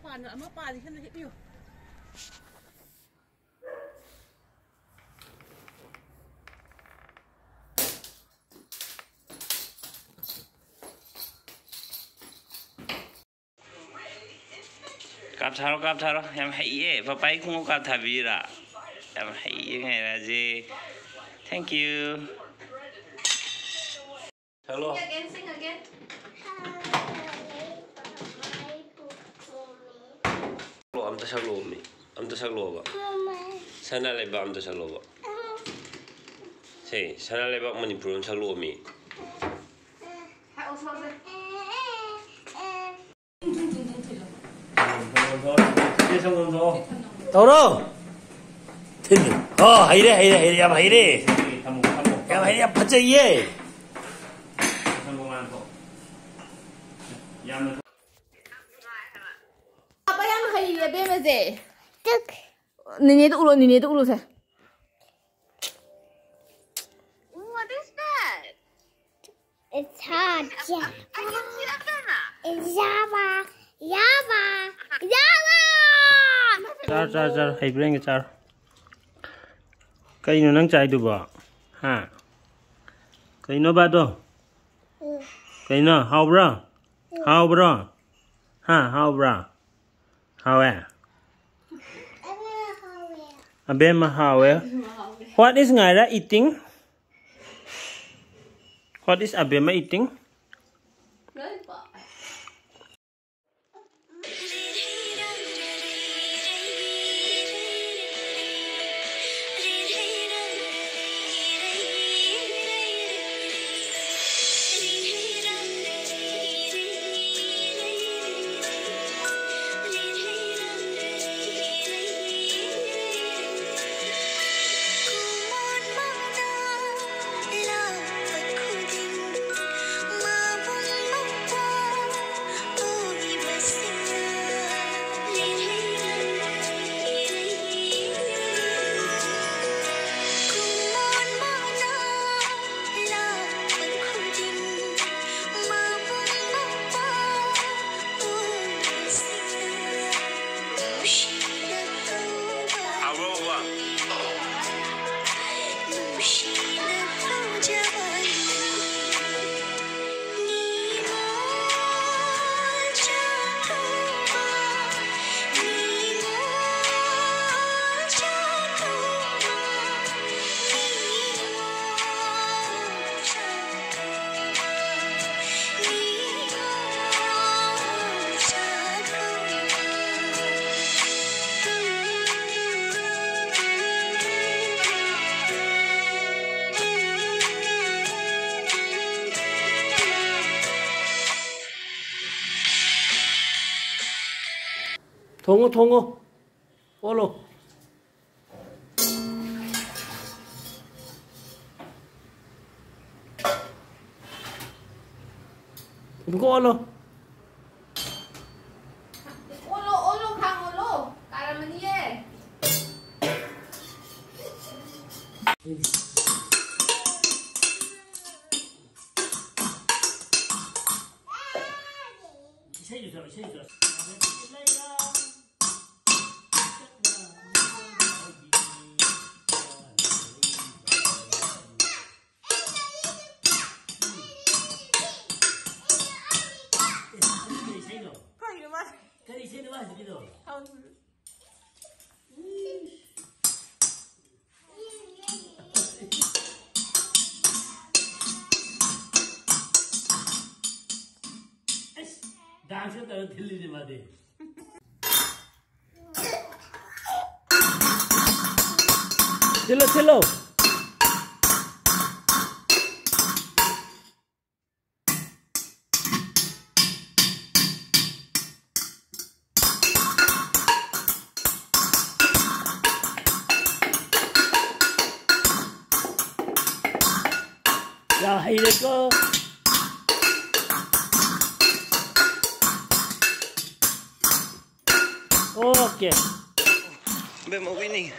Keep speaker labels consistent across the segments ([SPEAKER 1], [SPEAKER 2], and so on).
[SPEAKER 1] Paano ama pa di kan hit you.
[SPEAKER 2] Cặp tharo em hãy và bay không có cặp thả vì là em hãy ngày là gì. Thank you. Hello.
[SPEAKER 3] Sing again, sing again.
[SPEAKER 2] Am ta saglo mi. Am ta saglo ba. Sana le ba am ta saglo ba. Sei, sana le ba Manipur am saglo mi.
[SPEAKER 4] Toro. Oh, hayre ya hayre. Ya hayre pacha ye.
[SPEAKER 3] Apa yang hayre be meze? Tuk. Nini tu ulo se. What is that?
[SPEAKER 5] It's hard. Yeah.
[SPEAKER 3] I can see that banana.
[SPEAKER 5] It's Java.
[SPEAKER 4] Char, hay bring char. Cây nó nắng chạy được bỏ, ha? Cây nó bắt đâu? Cây nó how bro, ha how bro, how à? Abema how à? What is ngài ra eating? What is Abema eating? 통어, 올로. 이거 올로.
[SPEAKER 3] Olo kang olo. Para maniye.
[SPEAKER 4] 당신 따라 들리지 마대. 찔러. 야, 이래 거. Okay.
[SPEAKER 2] Abema Winnie.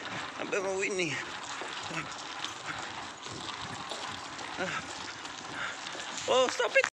[SPEAKER 2] Oh, stop it.